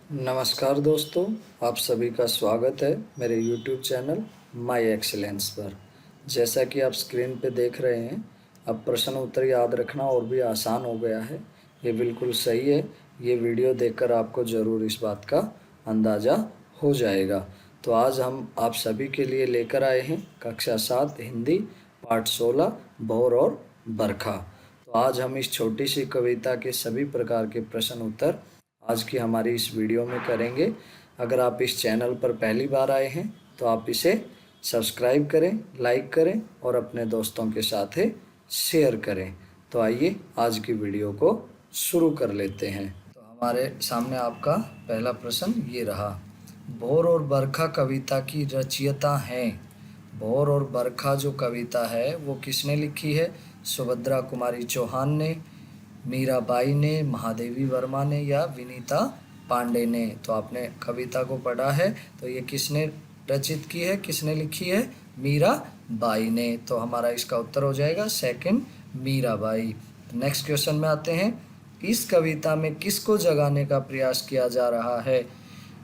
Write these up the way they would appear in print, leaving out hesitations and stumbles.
नमस्कार दोस्तों, आप सभी का स्वागत है मेरे YouTube चैनल माई एक्सीलेंस पर। जैसा कि आप स्क्रीन पे देख रहे हैं, अब प्रश्न उत्तर याद रखना और भी आसान हो गया है। ये बिल्कुल सही है। ये वीडियो देखकर आपको ज़रूर इस बात का अंदाज़ा हो जाएगा। तो आज हम आप सभी के लिए लेकर आए हैं कक्षा 7 हिंदी पाठ 16 भौर और बरखा। तो आज हम इस छोटी सी कविता के सभी प्रकार के प्रश्न उत्तर आज की हमारी इस वीडियो में करेंगे। अगर आप इस चैनल पर पहली बार आए हैं तो आप इसे सब्सक्राइब करें, लाइक करें और अपने दोस्तों के साथ शेयर करें। तो आइए आज की वीडियो को शुरू कर लेते हैं। तो हमारे सामने आपका पहला प्रश्न ये रहा, भौर और बरखा कविता की रचयिता हैं। भौर और बरखा जो कविता है वो किसने लिखी है? सुभद्रा कुमारी चौहान ने, मीराबाई ने, महादेवी वर्मा ने या विनीता पांडे ने। तो आपने कविता को पढ़ा है, तो ये किसने रचित की है, किसने लिखी है? मीराबाई ने। तो हमारा इसका उत्तर हो जाएगा सेकंड, मीराबाई। नेक्स्ट क्वेश्चन में आते हैं, इस कविता में किसको जगाने का प्रयास किया जा रहा है?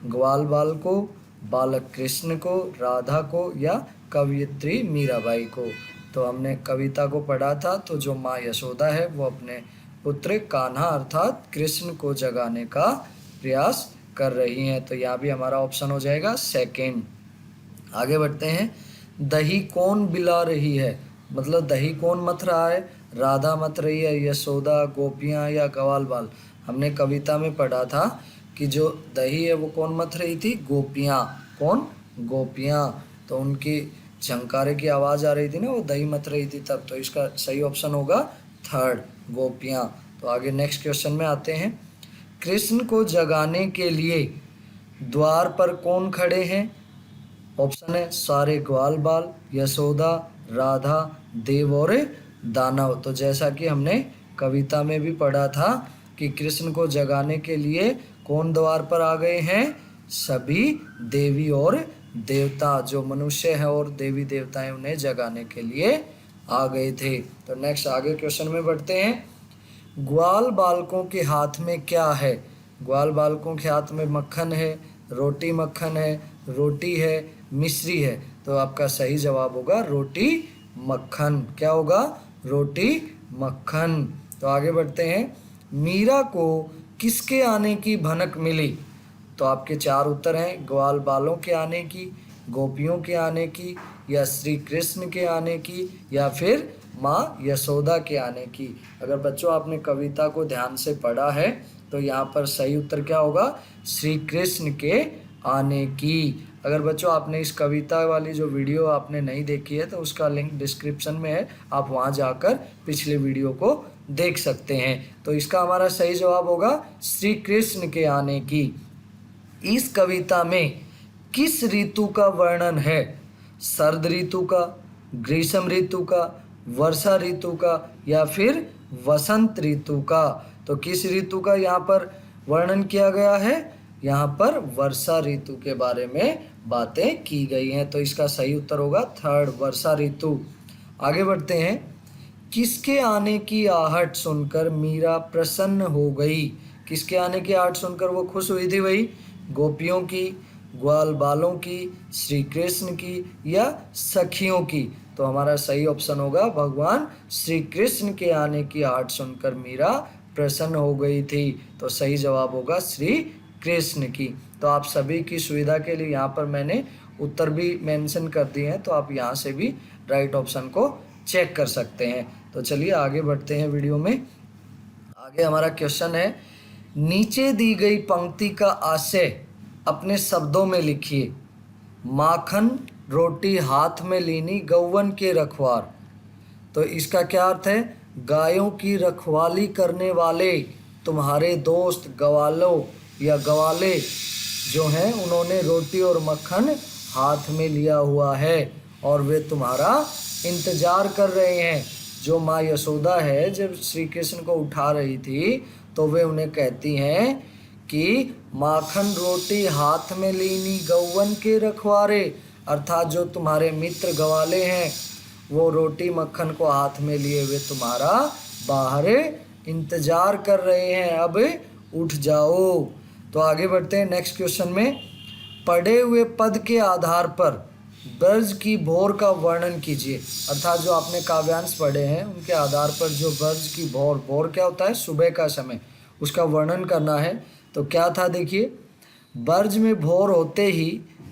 ग्वाल बाल को, बालक कृष्ण को, राधा को या कवयित्री मीराबाई को। तो हमने कविता को पढ़ा था, तो जो माँ यशोदा है वो अपने पुत्र कान्हा अर्थात कृष्ण को जगाने का प्रयास कर रही हैं। तो यहाँ भी हमारा ऑप्शन हो जाएगा सेकंड। आगे बढ़ते हैं, दही कौन बिला रही है? मतलब दही कौन मथ रहा है? राधा मथ रही है, यशोदा, गोपियाँ या ग्वाल बाल। हमने कविता में पढ़ा था कि जो दही है वो कौन मथ रही थी? गोपियाँ। कौन? गोपियाँ। तो उनकी झंकारे की आवाज़ आ रही थी ना, वो दही मथ रही थी तब। तो इसका सही ऑप्शन होगा थर्ड, गोपियाँ। तो आगे नेक्स्ट क्वेश्चन में आते हैं, कृष्ण को जगाने के लिए द्वार पर कौन खड़े हैं? ऑप्शन है सारे ग्वाल बाल, यशोदा, राधा, देव और दानव। तो जैसा कि हमने कविता में भी पढ़ा था कि कृष्ण को जगाने के लिए कौन द्वार पर आ गए हैं? सभी देवी और देवता, जो मनुष्य है और देवी देवताएं, उन्हें जगाने के लिए आ गए थे। तो नेक्स्ट आगे क्वेश्चन में बढ़ते हैं, ग्वाल बालकों के हाथ में क्या है? ग्वाल बालकों के हाथ में मक्खन है, रोटी मक्खन है, रोटी है, मिश्री है। तो आपका सही जवाब होगा रोटी मक्खन। क्या होगा? रोटी मक्खन। तो आगे बढ़ते हैं, मीरा को किसके आने की भनक मिली? तो आपके चार उत्तर हैं, ग्वाल बालों के आने की, गोपियों के आने की, या श्री कृष्ण के आने की, या फिर माँ यशोदा के आने की। अगर बच्चों आपने कविता को ध्यान से पढ़ा है तो यहाँ पर सही उत्तर क्या होगा? श्री कृष्ण के आने की। अगर बच्चों आपने इस कविता वाली जो वीडियो आपने नहीं देखी है तो उसका लिंक डिस्क्रिप्शन में है, आप वहाँ जाकर पिछले वीडियो को देख सकते हैं। तो इसका हमारा सही जवाब होगा श्री कृष्ण के आने की। इस कविता में किस ऋतु का वर्णन है? शरद ऋतु का, ग्रीष्म ऋतु का, वर्षा ऋतु का या फिर वसंत ऋतु का। तो किस ऋतु का यहाँ पर वर्णन किया गया है? यहाँ पर वर्षा ऋतु के बारे में बातें की गई हैं। तो इसका सही उत्तर होगा थर्ड, वर्षा ऋतु। आगे बढ़ते हैं, किसके आने की आहट सुनकर मीरा प्रसन्न हो गई? किसके आने की आहट सुनकर वो खुश हुई थी भाई? गोपियों की, ग्वाल बालों की, श्री कृष्ण की या सखियों की। तो हमारा सही ऑप्शन होगा भगवान श्री कृष्ण के आने की आहट सुनकर मीरा प्रसन्न हो गई थी। तो सही जवाब होगा श्री कृष्ण की। तो आप सभी की सुविधा के लिए यहाँ पर मैंने उत्तर भी मेंशन कर दिए हैं, तो आप यहाँ से भी राइट ऑप्शन को चेक कर सकते हैं। तो चलिए आगे बढ़ते हैं वीडियो में। आगे हमारा क्वेश्चन है, नीचे दी गई पंक्ति का आशय अपने शब्दों में लिखिए। माखन रोटी हाथ में लीनी गौवन के रखवार। तो इसका क्या अर्थ है? गायों की रखवाली करने वाले तुम्हारे दोस्त ग्वालों या ग्वाले जो हैं, उन्होंने रोटी और मक्खन हाथ में लिया हुआ है और वे तुम्हारा इंतजार कर रहे हैं। जो माँ यशोदा है, जब श्री कृष्ण को उठा रही थी तो वे उन्हें कहती हैं कि माखन रोटी हाथ में लीनी गौवन के रखवारे, अर्थात जो तुम्हारे मित्र ग्वाले हैं वो रोटी मक्खन को हाथ में लिए हुए तुम्हारा बाहर इंतजार कर रहे हैं, अब उठ जाओ। तो आगे बढ़ते हैं नेक्स्ट क्वेश्चन में। पढ़े हुए पद के आधार पर ब्रज की भोर का वर्णन कीजिए। अर्थात जो आपने काव्यांश पढ़े हैं उनके आधार पर जो ब्रज की भोर, भोर क्या होता है, सुबह का समय, उसका वर्णन करना है। तो क्या था देखिए, ब्रज में भोर होते ही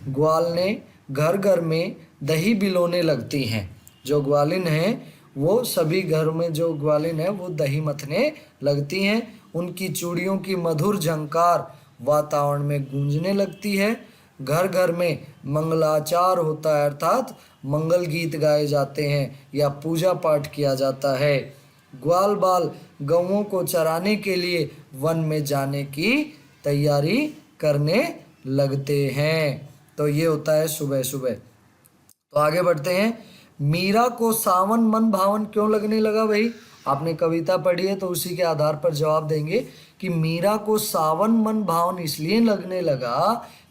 ग्वालने घर घर में दही बिलोने लगती हैं। जो ग्वालिन हैं वो सभी घर में जो ग्वालिन है वो दही मथने लगती हैं। उनकी चूड़ियों की मधुर झंकार वातावरण में गूंजने लगती है। घर घर में मंगलाचार होता है, अर्थात मंगल गीत गाए जाते हैं या पूजा पाठ किया जाता है। ग्वाल बाल गौओं को चराने के लिए वन में जाने की तैयारी करने लगते हैं। तो ये होता है सुबह सुबह। तो आगे बढ़ते हैं। मीरा को सावन मन भावन क्यों लगने लगा भाई? आपने कविता पढ़ी है तो उसी के आधार पर जवाब देंगे कि मीरा को सावन मन भावन इसलिए लगने लगा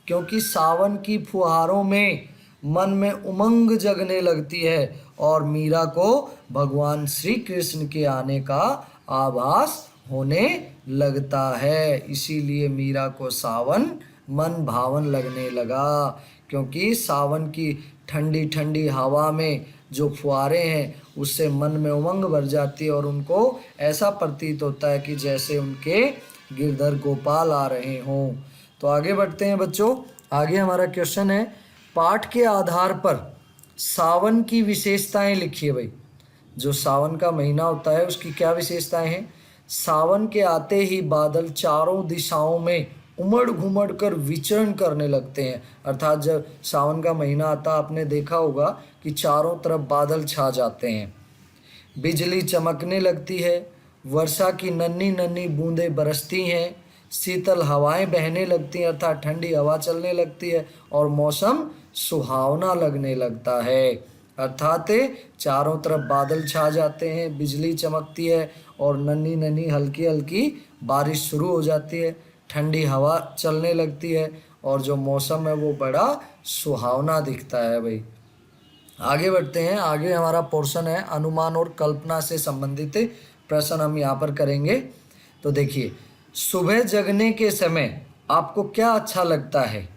क्योंकि सावन की फुहारों में मन में उमंग जगने लगती है और मीरा को भगवान श्री कृष्ण के आने का आभास होने लगता है। इसीलिए मीरा को सावन मन भावन लगने लगा, क्योंकि सावन की ठंडी ठंडी हवा में जो फुहारे हैं उससे मन में उमंग भर जाती है और उनको ऐसा प्रतीत होता है कि जैसे उनके गिरधर गोपाल आ रहे हों। तो आगे बढ़ते हैं बच्चों। आगे हमारा क्वेश्चन है, पाठ के आधार पर सावन की विशेषताएं लिखिए भाई। जो सावन का महीना होता है उसकी क्या विशेषताएं हैं? सावन के आते ही बादल चारों दिशाओं में उमड़ घुमड़ कर विचरण करने लगते हैं। अर्थात जब सावन का महीना आता आपने देखा होगा कि चारों तरफ बादल छा जाते हैं, बिजली चमकने लगती है, वर्षा की नन्ही नन्ही बूंदें बरसती हैं, शीतल हवाएं बहने लगती हैं अर्थात ठंडी हवा चलने लगती है और मौसम सुहावना लगने लगता है। अर्थात चारों तरफ बादल छा जाते हैं, बिजली चमकती है और नन्ही नन्ही हल्की हल्की बारिश शुरू हो जाती है, ठंडी हवा चलने लगती है और जो मौसम है वो बड़ा सुहावना दिखता है भाई। आगे बढ़ते हैं। आगे हमारा पोर्शन है अनुमान और कल्पना से संबंधित प्रश्न हम यहाँ पर करेंगे। तो देखिए, सुबह जगने के समय आपको क्या अच्छा लगता है?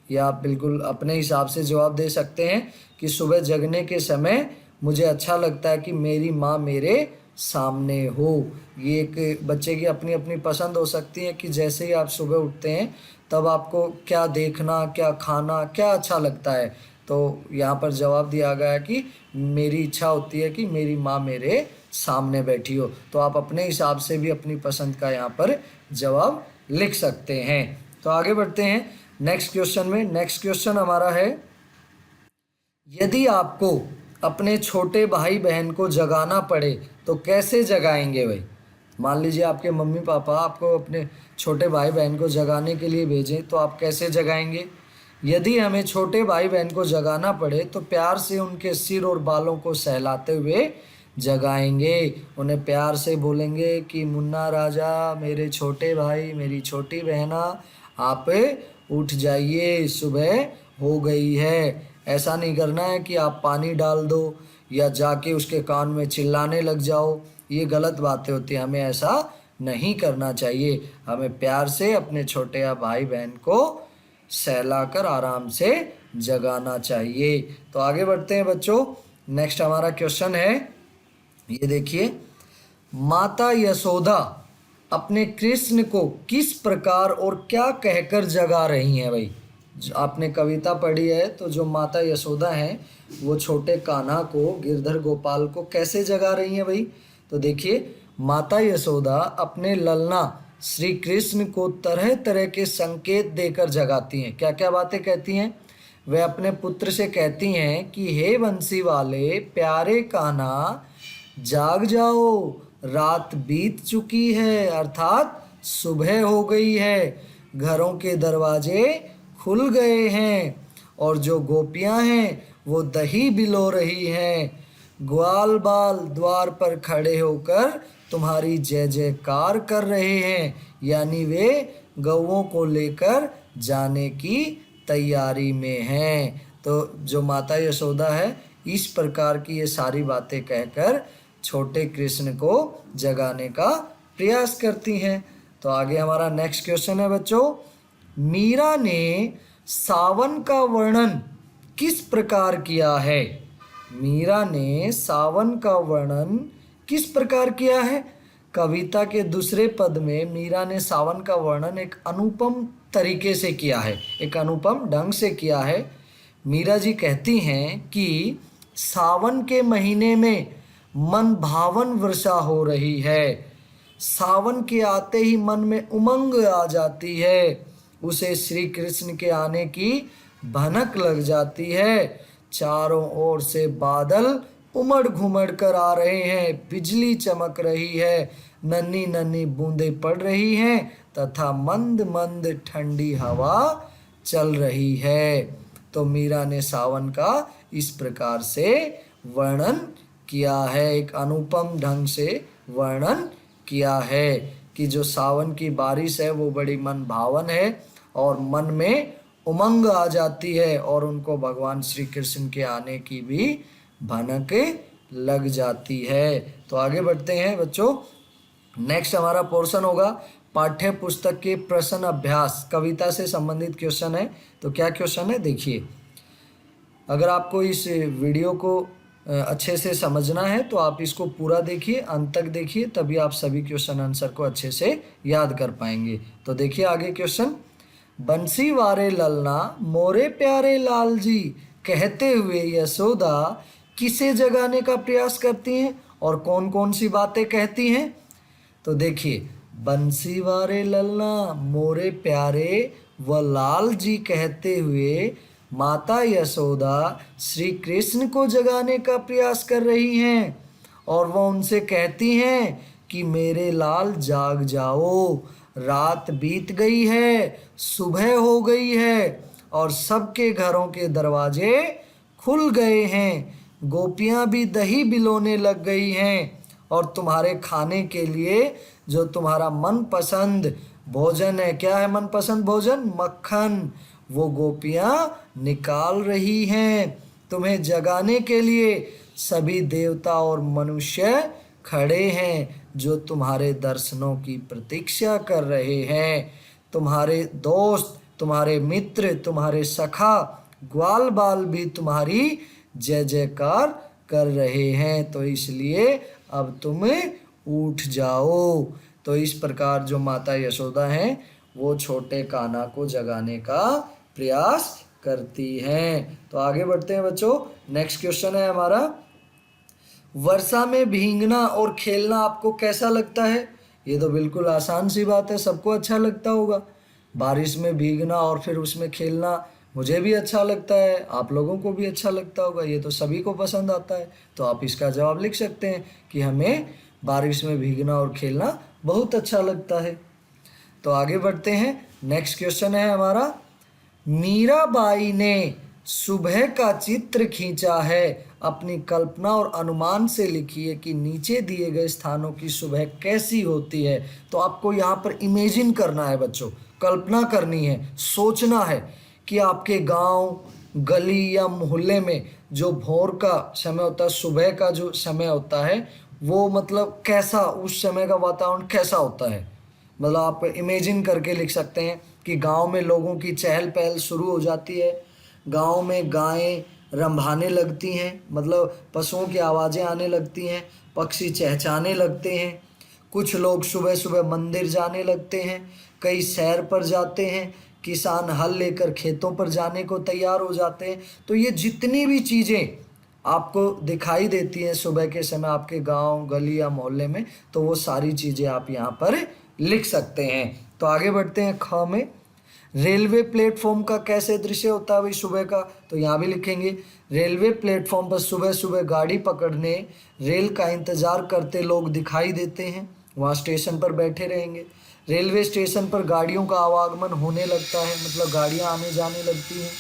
या आप बिल्कुल अपने हिसाब से जवाब दे सकते हैं कि सुबह जगने के समय मुझे अच्छा लगता है कि मेरी माँ मेरे सामने हो। ये एक बच्चे की अपनी अपनी पसंद हो सकती है कि जैसे ही आप सुबह उठते हैं तब आपको क्या देखना, क्या खाना, क्या अच्छा लगता है। तो यहाँ पर जवाब दिया गया है कि मेरी इच्छा होती है कि मेरी माँ मेरे सामने बैठी हो। तो आप अपने हिसाब से भी अपनी पसंद का यहाँ पर जवाब लिख सकते हैं। तो आगे बढ़ते हैं नेक्स्ट क्वेश्चन में। नेक्स्ट क्वेश्चन हमारा है, यदि आपको अपने छोटे भाई बहन को जगाना पड़े तो कैसे जगाएंगे भाई? मान लीजिए आपके मम्मी पापा आपको अपने छोटे भाई बहन को जगाने के लिए भेजें तो आप कैसे जगाएंगे? यदि हमें छोटे भाई बहन को जगाना पड़े तो प्यार से उनके सिर और बालों को सहलाते हुए जगाएंगे। उन्हें प्यार से बोलेंगे कि मुन्ना राजा, मेरे छोटे भाई, मेरी छोटी बहना, आप उठ जाइए, सुबह हो गई है। ऐसा नहीं करना है कि आप पानी डाल दो या जाके उसके कान में चिल्लाने लग जाओ, ये गलत बातें होती हैं। हमें ऐसा नहीं करना चाहिए। हमें प्यार से अपने छोटे या भाई बहन को सहलाकर आराम से जगाना चाहिए। तो आगे बढ़ते हैं बच्चों। नेक्स्ट हमारा क्वेश्चन है, ये देखिए, माता यशोदा अपने कृष्ण को किस प्रकार और क्या कहकर जगा रही हैं भाई? आपने कविता पढ़ी है तो जो माता यशोदा हैं वो छोटे कान्हा को, गिरधर गोपाल को कैसे जगा रही हैं भाई? तो देखिए, माता यशोदा अपने ललना श्री कृष्ण को तरह तरह के संकेत देकर जगाती हैं। क्या क्या बातें कहती हैं? वे अपने पुत्र से कहती हैं कि हे बंसी वाले प्यारे कान्हा, जाग जाओ, रात बीत चुकी है, अर्थात सुबह हो गई है, घरों के दरवाजे खुल गए हैं और जो गोपियां हैं वो दही बिलो रही हैं। ग्वाल बाल द्वार पर खड़े होकर तुम्हारी जय जयकार कर रहे हैं, यानी वे गौओं को लेकर जाने की तैयारी में हैं। तो जो माता यशोदा है इस प्रकार की ये सारी बातें कहकर छोटे कृष्ण को जगाने का प्रयास करती हैं। तो आगे हमारा नेक्स्ट क्वेश्चन है बच्चों, मीरा ने सावन का वर्णन किस प्रकार किया है? मीरा ने सावन का वर्णन किस प्रकार किया है? कविता के दूसरे पद में मीरा ने सावन का वर्णन एक अनुपम तरीके से किया है, एक अनुपम ढंग से किया है। मीरा जी कहती हैं कि सावन के महीने में मन भावन वर्षा हो रही है। सावन के आते ही मन में उमंग आ जाती है, उसे श्री कृष्ण के आने की भनक लग जाती है। चारों ओर से बादल उमड़ घुमड़ कर आ रहे हैं, बिजली चमक रही है, नन्ही नन्ही बूंदें पड़ रही हैं तथा मंद मंद ठंडी हवा चल रही है। तो मीरा ने सावन का इस प्रकार से वर्णन किया है, एक अनुपम ढंग से वर्णन किया है कि जो सावन की बारिश है वो बड़ी मन भावन है और मन में उमंग आ जाती है और उनको भगवान श्री कृष्ण के आने की भी भनक लग जाती है। तो आगे बढ़ते हैं बच्चों। नेक्स्ट हमारा पोर्शन होगा पाठ्य पुस्तक के प्रश्न अभ्यास, कविता से संबंधित क्वेश्चन है। तो क्या क्वेश्चन है देखिए। अगर आपको इस वीडियो को अच्छे से समझना है तो आप इसको पूरा देखिए, अंत तक देखिए, तभी आप सभी क्वेश्चन आंसर को अच्छे से याद कर पाएंगे। तो देखिए आगे क्वेश्चन। बंसी वारे ललना मोरे प्यारे लाल जी कहते हुए यशोदा किसे जगाने का प्रयास करती हैं और कौन कौन सी बातें कहती हैं? तो देखिए, बंसी वारे ललना मोरे प्यारे व लाल जी कहते हुए माता यशोदा श्री कृष्ण को जगाने का प्रयास कर रही हैं और वह उनसे कहती हैं कि मेरे लाल जाग जाओ, रात बीत गई है, सुबह हो गई है और सबके घरों के दरवाजे खुल गए हैं, गोपियां भी दही बिलोने लग गई हैं और तुम्हारे खाने के लिए जो तुम्हारा मनपसंद भोजन है, क्या है मनपसंद भोजन? मक्खन, वो गोपियां निकाल रही हैं। तुम्हें जगाने के लिए सभी देवता और मनुष्य खड़े हैं जो तुम्हारे दर्शनों की प्रतीक्षा कर रहे हैं। तुम्हारे दोस्त, तुम्हारे मित्र, तुम्हारे सखा, ग्वाल बाल भी तुम्हारी जय जयकार कर रहे हैं, तो इसलिए अब तुम उठ जाओ। तो इस प्रकार जो माता यशोदा हैं वो छोटे कान्हा को जगाने का प्रयास करती हैं। तो आगे बढ़ते हैं बच्चों। नेक्स्ट क्वेश्चन है हमारा, वर्षा में भीगना और खेलना आपको कैसा लगता है? ये तो बिल्कुल आसान सी बात है, सबको अच्छा लगता होगा। बारिश में भीगना और फिर उसमें खेलना मुझे भी अच्छा लगता है, आप लोगों को भी अच्छा लगता होगा, ये तो सभी को पसंद आता है। तो आप इसका जवाब लिख सकते हैं कि हमें बारिश में भीगना और खेलना बहुत अच्छा लगता है। तो आगे बढ़ते हैं। नेक्स्ट क्वेश्चन है हमारा, मीराबाई ने सुबह का चित्र खींचा है, अपनी कल्पना और अनुमान से लिखिए कि नीचे दिए गए स्थानों की सुबह कैसी होती है। तो आपको यहाँ पर इमेजिन करना है बच्चों, कल्पना करनी है, सोचना है कि आपके गांव, गली या मोहल्ले में जो भोर का समय होता है, सुबह का जो समय होता है, वो मतलब कैसा, उस समय का वातावरण कैसा होता है। मतलब आप इमेजिन करके लिख सकते हैं कि गांव में लोगों की चहल पहल शुरू हो जाती है, गांव में गायें रंभाने लगती हैं, मतलब पशुओं की आवाज़ें आने लगती हैं, पक्षी चहचहाने लगते हैं, कुछ लोग सुबह सुबह मंदिर जाने लगते हैं, कई सैर पर जाते हैं, किसान हल लेकर खेतों पर जाने को तैयार हो जाते हैं। तो ये जितनी भी चीज़ें आपको दिखाई देती हैं सुबह के समय आपके गांव, गली या मोहल्ले में, तो वो सारी चीज़ें आप यहाँ पर लिख सकते हैं। तो आगे बढ़ते हैं। ख में, रेलवे प्लेटफॉर्म का कैसे दृश्य होता है भाई सुबह का? तो यहाँ भी लिखेंगे, रेलवे प्लेटफॉर्म पर सुबह सुबह गाड़ी पकड़ने, रेल का इंतज़ार करते लोग दिखाई देते हैं, वहाँ स्टेशन पर बैठे रहेंगे। रेलवे स्टेशन पर गाड़ियों का आवागमन होने लगता है, मतलब गाड़ियाँ आने जाने लगती हैं,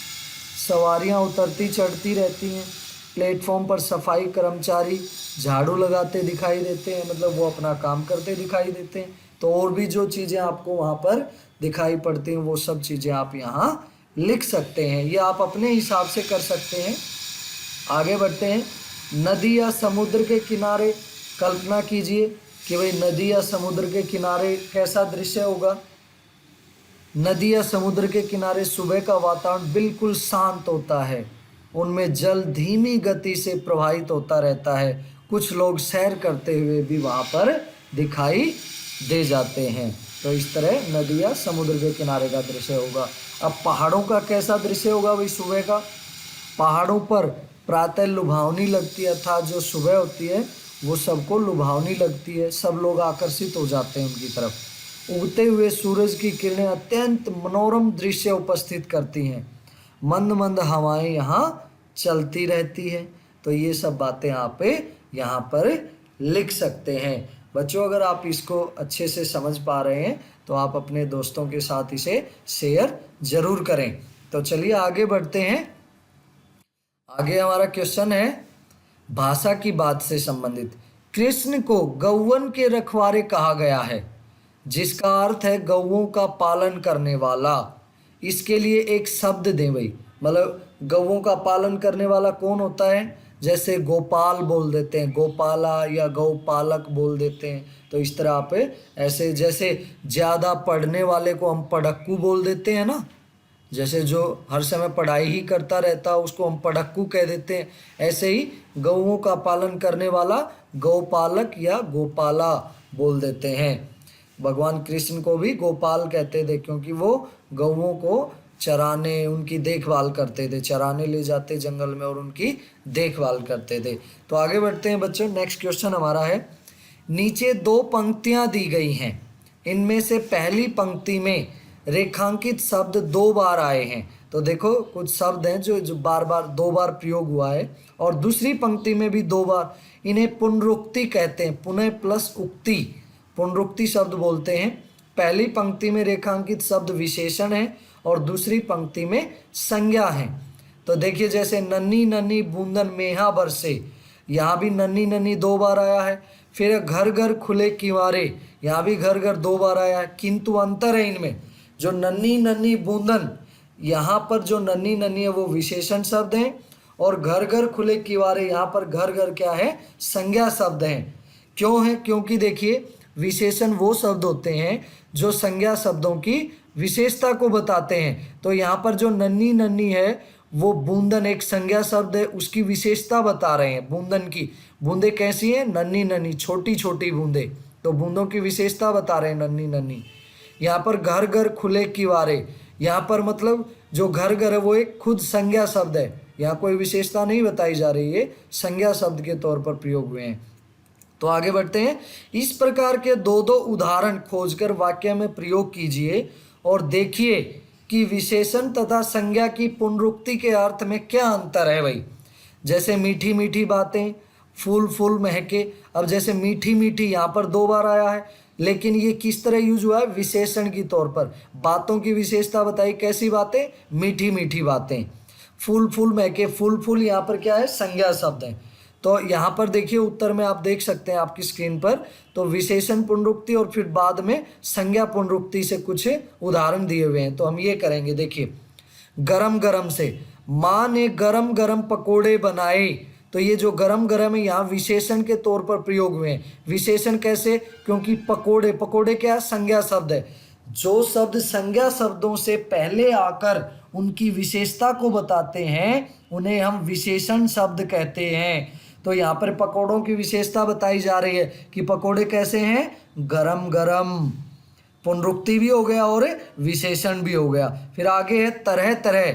सवारियाँ उतरती चढ़ती रहती हैं। प्लेटफॉर्म पर सफाई कर्मचारी झाड़ू लगाते दिखाई देते हैं, मतलब वो अपना काम करते दिखाई देते हैं। तो और भी जो चीज़ें आपको वहाँ पर दिखाई पड़ती हैं वो सब चीज़ें आप यहाँ लिख सकते हैं, ये आप अपने हिसाब से कर सकते हैं। आगे बढ़ते हैं। नदी या समुद्र के किनारे, कल्पना कीजिए कि भाई नदी या समुद्र के किनारे कैसा दृश्य होगा। नदी या समुद्र के किनारे सुबह का वातावरण बिल्कुल शांत होता है, उनमें जल धीमी गति से प्रवाहित होता रहता है, कुछ लोग सैर करते हुए भी वहाँ पर दिखाई दे जाते हैं। तो इस तरह नदी या समुद्र के किनारे का दृश्य होगा। अब पहाड़ों का कैसा दृश्य होगा भाई सुबह का? पहाड़ों पर प्रातः लुभावनी लगती है, अर्थात जो सुबह होती है वो सबको लुभावनी लगती है, सब लोग आकर्षित हो जाते हैं उनकी तरफ। उगते हुए सूरज की किरणें अत्यंत मनोरम दृश्य उपस्थित करती हैं, मंद मंद हवाएं यहाँ चलती रहती है। तो ये सब बातें आप यहाँ पर लिख सकते हैं। बच्चों अगर आप इसको अच्छे से समझ पा रहे हैं तो आप अपने दोस्तों के साथ इसे शेयर जरूर करें। तो चलिए आगे बढ़ते हैं। आगे हमारा क्वेश्चन है भाषा की बात से संबंधित। कृष्ण को गौवन के रखवारे कहा गया है, जिसका अर्थ है गौओं का पालन करने वाला। इसके लिए एक शब्द दें भाई, मतलब गौओं का पालन करने वाला कौन होता है? जैसे गोपाल बोल देते हैं, गोपाला या गौपालक बोल देते हैं। तो इस तरह आप ऐसे, जैसे ज़्यादा पढ़ने वाले को हम पढ़क्कू बोल देते हैं ना, जैसे जो हर समय पढ़ाई ही करता रहता है उसको हम पढ़क्कू कह देते हैं। ऐसे ही गौओं का पालन करने वाला गौपालक या गोपाला बोल देते हैं। भगवान कृष्ण को भी गोपाल कहते थे, क्योंकि वो गौओं को चराने, उनकी देखभाल करते थे, चराने ले जाते जंगल में और उनकी देखभाल करते थे। तो आगे बढ़ते हैं बच्चों। नेक्स्ट क्वेश्चन हमारा है, नीचे दो पंक्तियां दी गई हैं, इनमें से पहली पंक्ति में रेखांकित शब्द 2 बार आए हैं। तो देखो कुछ शब्द हैं जो बार बार 2 बार प्रयोग हुआ है, और दूसरी पंक्ति में भी 2 बार। इन्हें पुनरुक्ति कहते हैं, पुनः प्लस उक्ति, पुनरुक्ति शब्द बोलते हैं। पहली पंक्ति में रेखांकित शब्द विशेषण है और दूसरी पंक्ति में संज्ञा है। तो देखिए जैसे नन्ही नन्ही बूंदन मेहा बरसे, यहाँ भी नन्ही नन्ही 2 बार आया है। फिर घर घर खुले किवारे, यहाँ भी घर घर 2 बार आया है, किंतु अंतर है इनमें। जो नन्ही नन्ही बूंदन, यहाँ पर जो नन्ही नन्ही है वो विशेषण शब्द हैं, और घर घर खुले किवारे, यहाँ पर घर घर क्या है? संज्ञा शब्द हैं। क्यों है? क्योंकि देखिए विशेषण वो शब्द होते हैं जो संज्ञा शब्दों की विशेषता को बताते हैं। तो यहाँ पर जो नन्ही नन्ही है वो बूंदन एक संज्ञा शब्द है, उसकी विशेषता बता रहे हैं। बूंदन की बूंदे कैसी हैं? नन्ही नन्ही, छोटी छोटी बूंदे, तो बूंदों की विशेषता बता रहे हैं नन्ही नन्ही। यहाँ पर घर घर खुले किवारे, यहाँ पर मतलब जो घर घर है वो एक खुद संज्ञा शब्द है, यहाँ कोई विशेषता नहीं बताई जा रही है, संज्ञा शब्द के तौर पर प्रयोग हुए हैं। तो आगे बढ़ते हैं। इस प्रकार के 2 उदाहरण खोजकर वाक्य में प्रयोग कीजिए और देखिए कि विशेषण तथा संज्ञा की पुनरुक्ति के अर्थ में क्या अंतर है भाई। जैसे मीठी मीठी बातें, फूल फूल महके। अब जैसे मीठी मीठी यहाँ पर 2 बार आया है, लेकिन ये किस तरह यूज हुआ है? विशेषण की तौर पर। बातों की विशेषता बताई, कैसी बातें? मीठी मीठी बातें। फूल फूल महके, फूल फूल यहाँ पर क्या है? संज्ञा शब्द है। तो यहाँ पर देखिए उत्तर में आप देख सकते हैं आपकी स्क्रीन पर, तो विशेषण पुनरुक्ति और फिर बाद में संज्ञा पुनरुक्ति से कुछ उदाहरण दिए हुए हैं। तो हम ये करेंगे, देखिए गरम गरम से, माँ ने गरम गरम पकोड़े बनाए। तो ये जो गरम गरम है यहाँ विशेषण के तौर पर प्रयोग हुए हैं। विशेषण कैसे? क्योंकि पकोड़े, पकोड़े क्या है? संज्ञा शब्द है। जो शब्द संज्ञा शब्दों से पहले आकर उनकी विशेषता को बताते हैं उन्हें हम विशेषण शब्द कहते हैं। तो यहाँ पर पकोड़ों की विशेषता बताई जा रही है कि पकोड़े कैसे हैं? गरम गरम। पुनरुक्ति भी हो गया और विशेषण भी हो गया। फिर आगे है तरह तरह,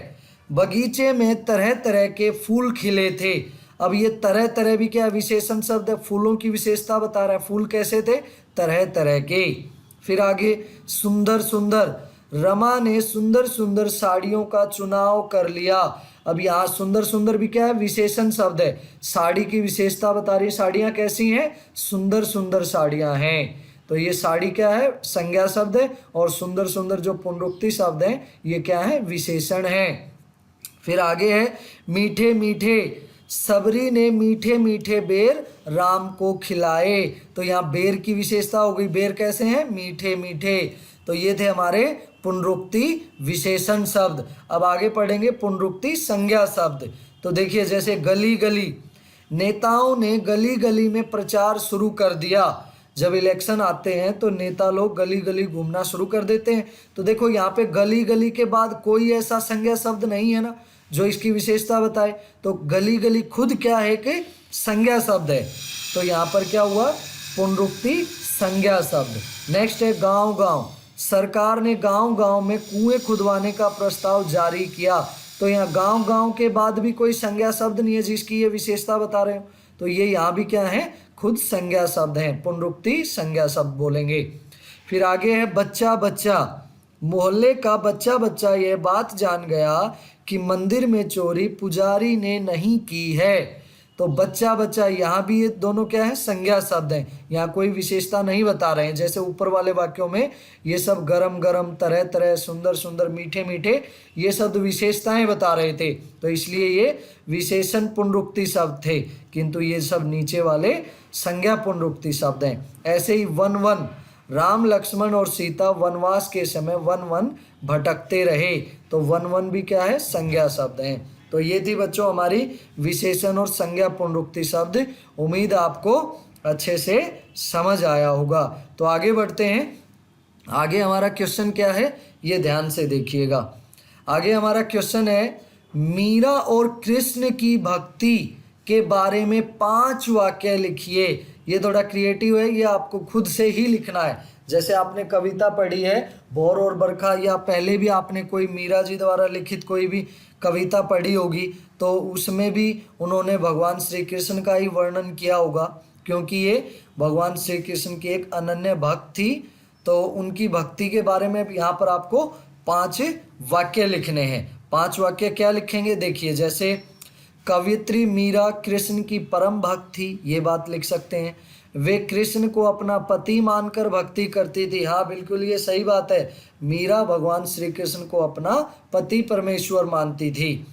बगीचे में तरह तरह के फूल खिले थे। अब ये तरह तरह भी क्या? विशेषण शब्द है, फूलों की विशेषता बता रहा है। फूल कैसे थे? तरह तरह के। फिर आगे सुंदर सुंदर, रमा ने सुंदर सुंदर साड़ियों का चुनाव कर लिया। अब यहाँ सुंदर सुंदर भी क्या है? विशेषण शब्द है। साड़ी की विशेषता बता रही है, साड़ियाँ कैसी हैं? सुंदर सुंदर साड़ियाँ हैं। तो ये साड़ी क्या है? संज्ञा शब्द है, और सुंदर सुंदर जो पुनरुक्ति शब्द है ये क्या है? विशेषण है। फिर आगे है मीठे मीठे, सबरी ने मीठे मीठे बेर राम को खिलाए। तो यहाँ बेर की विशेषता हो गई, बेर कैसे हैं? मीठे मीठे। तो ये थे हमारे पुनरुक्ति विशेषण शब्द। अब आगे पढ़ेंगे पुनरुक्ति संज्ञा शब्द। तो देखिए जैसे गली गली, नेताओं ने गली गली में प्रचार शुरू कर दिया। जब इलेक्शन आते हैं तो नेता लोग गली गली घूमना शुरू कर देते हैं। तो देखो यहाँ पे गली गली के बाद कोई ऐसा संज्ञा शब्द नहीं है ना जो इसकी विशेषता बताए। तो गली गली खुद क्या है कि संज्ञा शब्द है। तो यहाँ पर क्या हुआ, पुनरुक्ति संज्ञा शब्द। नेक्स्ट है गांव गांव। सरकार ने गांव गांव में कुएं खुदवाने का प्रस्ताव जारी किया। तो यहाँ गांव गांव के बाद भी कोई संज्ञा शब्द नहीं है जिसकी ये विशेषता बता रहे हो। तो ये यहाँ भी क्या है, खुद संज्ञा शब्द है, पुनरुक्ति संज्ञा शब्द बोलेंगे। फिर आगे है बच्चा बच्चा। मोहल्ले का बच्चा बच्चा यह बात जान गया कि मंदिर में चोरी पुजारी ने नहीं की है। तो बच्चा बच्चा यहाँ भी ये दोनों क्या है, संज्ञा शब्द हैं। यहाँ कोई विशेषता नहीं बता रहे हैं। जैसे ऊपर वाले वाक्यों में ये सब गरम गरम, तरह तरह, सुंदर सुंदर, मीठे मीठे, ये शब्द विशेषताएं बता रहे थे, तो इसलिए ये विशेषण पुनरुक्ति शब्द थे। किंतु ये सब नीचे वाले संज्ञा पुनरुक्ति शब्द हैं। ऐसे ही वन वन। राम लक्ष्मण और सीता वनवास के समय वन वन भटकते रहे। तो वन वन भी क्या है, संज्ञा शब्द हैं। तो ये थी बच्चों हमारी विशेषण और संज्ञा पुनरुक्ति शब्द। उम्मीद आपको अच्छे से समझ आया होगा। तो आगे बढ़ते हैं। आगे हमारा क्वेश्चन क्या है, ये ध्यान से देखिएगा। आगे हमारा क्वेश्चन है, मीरा और कृष्ण की भक्ति के बारे में 5 वाक्य लिखिए। ये थोड़ा क्रिएटिव है, ये आपको खुद से ही लिखना है। जैसे आपने कविता पढ़ी है भौर और बरखा, या पहले भी आपने कोई मीरा जी द्वारा लिखित कोई भी कविता पढ़ी होगी, तो उसमें भी उन्होंने भगवान श्री कृष्ण का ही वर्णन किया होगा, क्योंकि ये भगवान श्री कृष्ण की एक अनन्य भक्त थी। तो उनकी भक्ति के बारे में यहाँ पर आपको 5 वाक्य लिखने हैं। 5 वाक्य क्या लिखेंगे, देखिए। जैसे कवयित्री मीरा कृष्ण की परम भक्त थी, ये बात लिख सकते हैं। वे कृष्ण को अपना पति मानकर भक्ति करती थी। हाँ बिल्कुल ये सही बात है, मीरा भगवान श्री कृष्ण को अपना पति परमेश्वर मानती थी।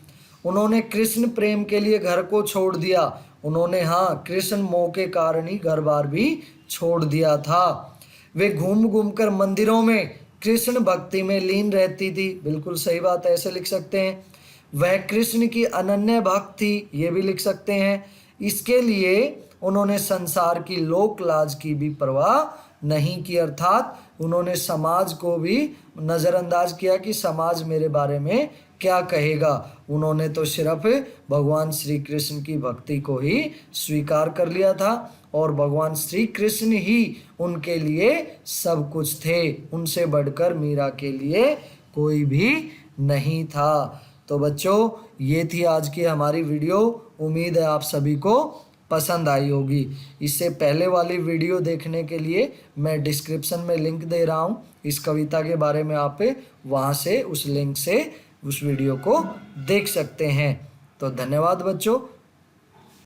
उन्होंने कृष्ण प्रेम के लिए घर को छोड़ दिया। उन्होंने हाँ कृष्ण मोह के कारण ही घर बार भी छोड़ दिया था। वे घूम घूम कर मंदिरों में कृष्ण भक्ति में लीन रहती थी। बिल्कुल सही बात है, ऐसे लिख सकते हैं। वह कृष्ण की अनन्य भक्त थी, ये भी लिख सकते हैं। इसके लिए उन्होंने संसार की लोक लाज की भी परवाह नहीं की, अर्थात उन्होंने समाज को भी नज़रअंदाज किया कि समाज मेरे बारे में क्या कहेगा। उन्होंने तो सिर्फ भगवान श्री कृष्ण की भक्ति को ही स्वीकार कर लिया था, और भगवान श्री कृष्ण ही उनके लिए सब कुछ थे। उनसे बढ़कर मीरा के लिए कोई भी नहीं था। तो बच्चों ये थी आज की हमारी वीडियो। उम्मीद है आप सभी को पसंद आई होगी। इससे पहले वाली वीडियो देखने के लिए मैं डिस्क्रिप्शन में लिंक दे रहा हूँ इस कविता के बारे में, आप वहाँ से उस लिंक से उस वीडियो को देख सकते हैं। तो धन्यवाद बच्चों।